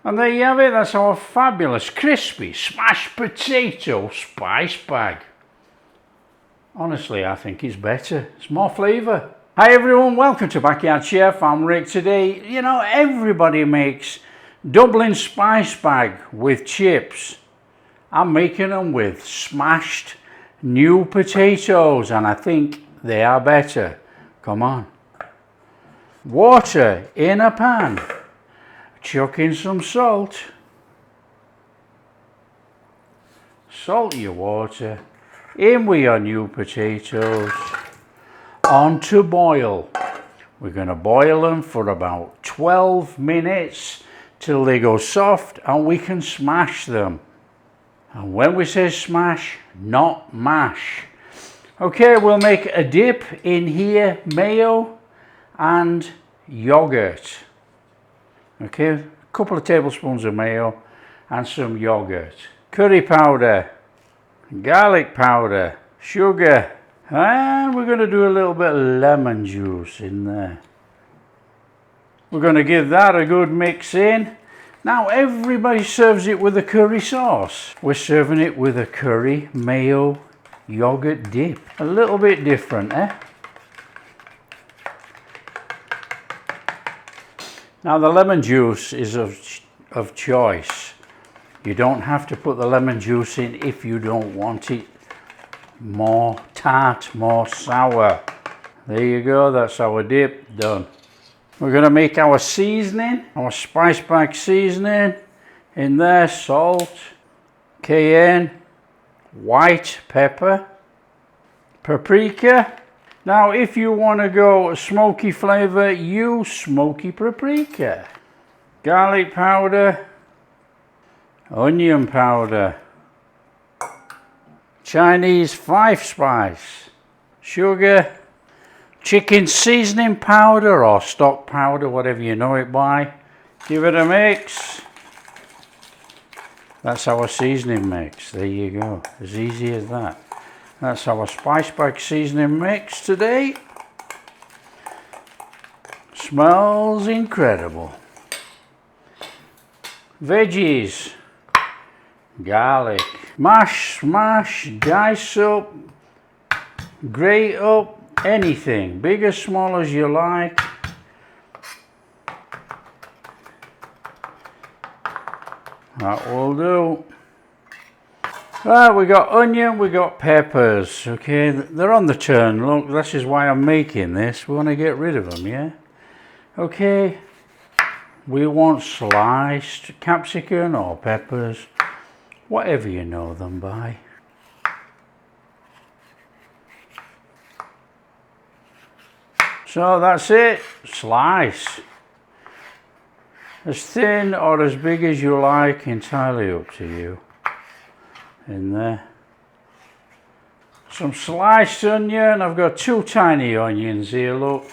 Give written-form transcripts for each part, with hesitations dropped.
And there you have it, that's our fabulous, crispy, smashed potato spice bag. Honestly, I think it's better. It's more flavour. Hi everyone, welcome to Backyard Chef. I'm Rick. Today, you know, everybody makes Dublin Spice Bag with chips. I'm making them with smashed new potatoes, and I think they are better. Come on. Water in a pan. Chuck in some salt. Salt your water. In with your new potatoes. On to boil. We're going to boil them for about 12 minutes till they go soft and we can smash them. And when we say smash, not mash. Okay, we'll make a dip in here, mayo and yogurt. Okay, a couple of tablespoons of mayo and some yogurt. Curry powder, garlic powder, sugar, and we're going to do a little bit of lemon juice in there. We're going to give that a good mix in. Now everybody serves it with a curry sauce. We're serving it with a curry mayo yogurt dip. A little bit different, eh? Now the lemon juice is of choice. You don't have to put the lemon juice in if you don't want it more tart, more sour. There you go, that's our dip done. We're going to make our seasoning, our spice bag seasoning. In there, salt, cayenne, white pepper, paprika. Now if you want to go smoky flavour, use smoky paprika. Garlic powder, onion powder, Chinese 5-spice, sugar, chicken seasoning powder or stock powder, whatever you know it by. Give it a mix. That's our seasoning mix. There you go, as easy as that. That's our spice bag seasoning mix today. Smells incredible. Veggies, garlic, mash, smash, dice up, grate up, anything, big or small as you like. That will do. Right, we got onion, we got peppers. Okay, they're on the turn. Look, this is why I'm making this. We want to get rid of them, yeah? Okay, we want sliced capsicum or peppers, whatever you know them by. So that's it, slice. As thin or as big as you like, entirely up to you. In there. Some sliced onion. I've got 2 tiny onions here, look.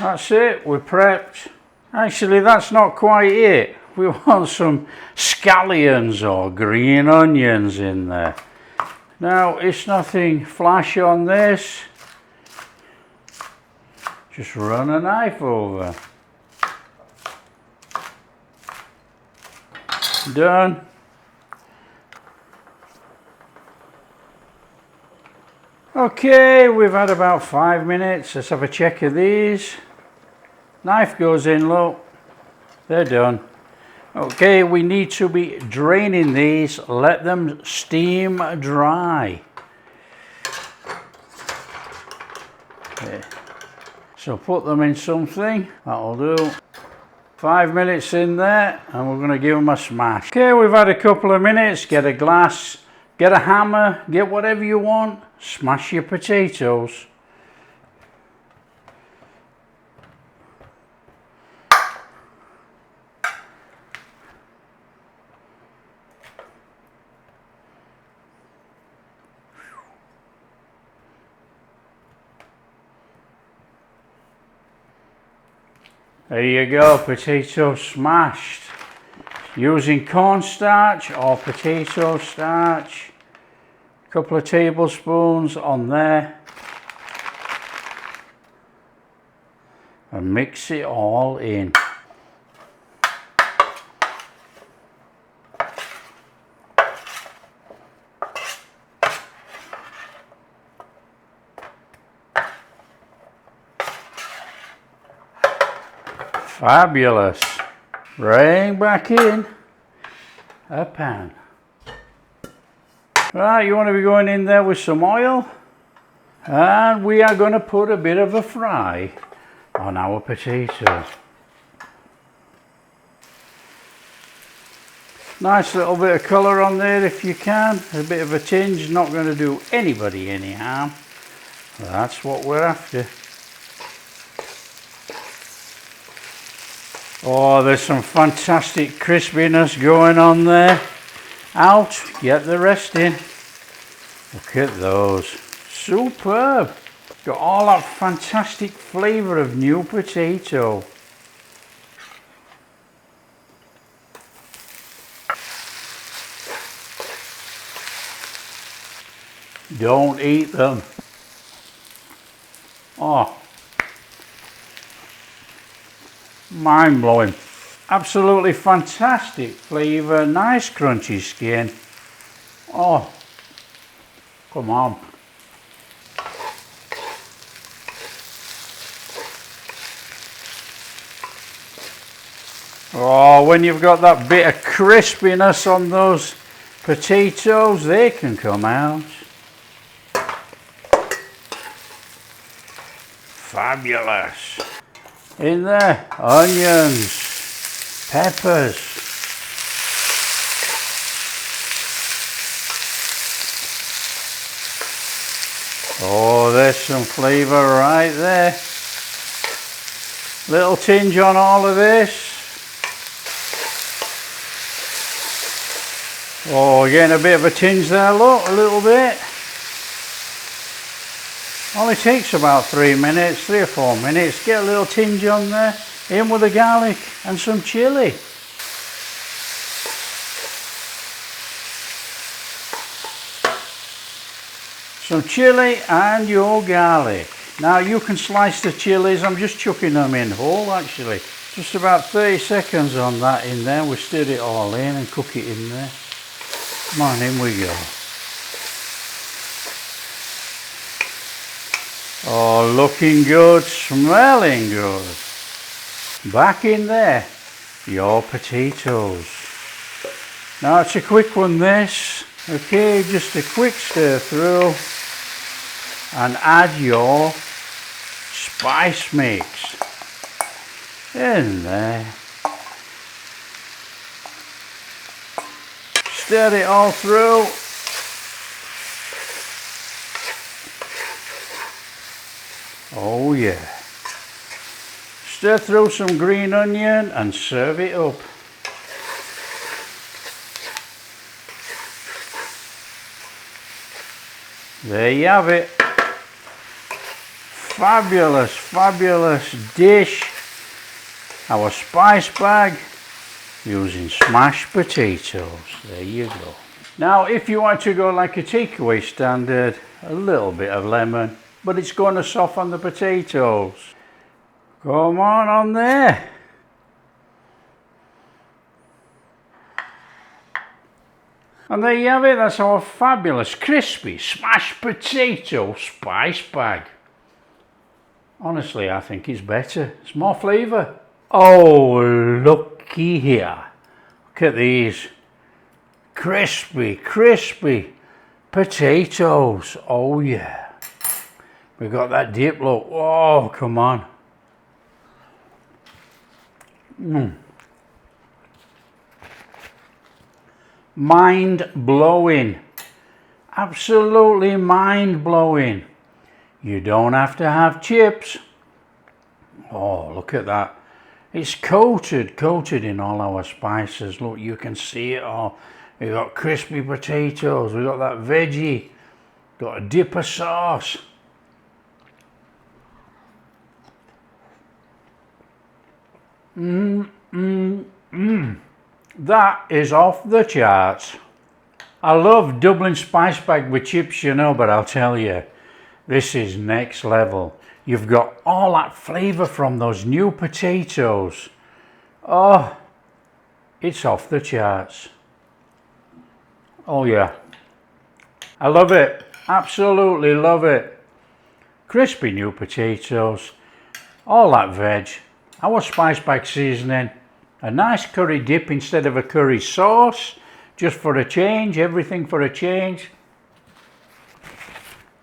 That's it, we're prepped. Actually, that's not quite it. We want some scallions or green onions in there. Now, it's nothing flash on this. Just run a knife over. Done. Okay, we've had about 5 minutes. Let's have a check of these. Knife goes in, look. They're done. Okay, we need to be draining these. Let them steam dry. Okay. So put them in something, that'll do. 5 minutes in there and we're going to give them a smash. Okay, we've had a couple of minutes. Get a glass, get a hammer, get whatever you want. Smash your potatoes. There you go, potato smashed. Using cornstarch or potato starch. A couple of tablespoons on there. and mix it all in. Fabulous. Bring back in a pan. Right, you want to be going in there with some oil, and we are going to put a bit of a fry on our potatoes. Nice little bit of colour on there if you can, a bit of a tinge, not going to do anybody any harm. That's what we're after. Oh, there's some fantastic crispiness going on there. Out, get the rest in. Look at those. Superb. Got all that fantastic flavour of new potato. Don't eat them. Oh. Mind blowing. Absolutely fantastic flavour, nice crunchy skin. Oh, come on. Oh, when you've got that bit of crispiness on those potatoes, they can come out. Fabulous. In there, onions, peppers. Oh, there's some flavour right there. Little tinge on all of this. Oh, getting a bit of a tinge there, look, a little bit. Only takes about 3 minutes, 3 or 4 minutes. Get a little tinge on there. In with the garlic and some chilli. Some chilli and your garlic. Now you can slice the chilies. I'm just chucking them in whole actually. Just about 30 seconds on that in there. We stir it all in and cook it in there. Come on, in we go. Oh, looking good, smelling good. Back in there, your potatoes. Now it's a quick one this. Okay, just a quick stir through and add your spice mix in there. Stir it all through. Oh yeah. Stir through some green onion and serve it up. There you have it. Fabulous, fabulous dish. Our spice bag using smashed potatoes. There you go. Now if you want to go like a takeaway standard, a little bit of lemon, but it's going to soften the potatoes. Come on there. And there you have it, that's our fabulous crispy smashed potato spice bag. Honestly, I think it's better. It's more flavour. Oh, looky here. Look at these. Crispy, crispy potatoes. Oh yeah. We've got that dip, look. Oh, come on. Mind blowing. Absolutely mind blowing. You don't have to have chips. Oh, look at that. It's coated in all our spices. Look, you can see it all. We've got crispy potatoes. We've got that veggie. Got a dip of sauce. That is off the charts. I love Dublin Spice Bag with chips, you know, but I'll tell you, this is next level. You've got all that flavour from those new potatoes. Oh, it's off the charts. Oh yeah, I love it, absolutely love it. Crispy new potatoes, all that veg, our spice bag seasoning, a nice curry dip instead of a curry sauce, just for a change, everything for a change.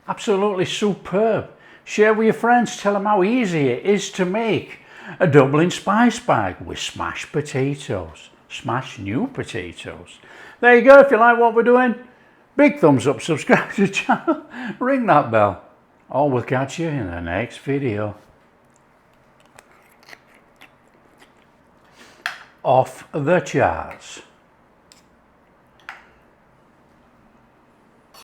Absolutely superb. Share with your friends, tell them how easy it is to make a Dublin Spice Bag with smashed potatoes, smashed new potatoes. There you go. If you like what we're doing, big thumbs up, subscribe to the channel, ring that bell. Oh, we'll catch you in the next video. Off the charts.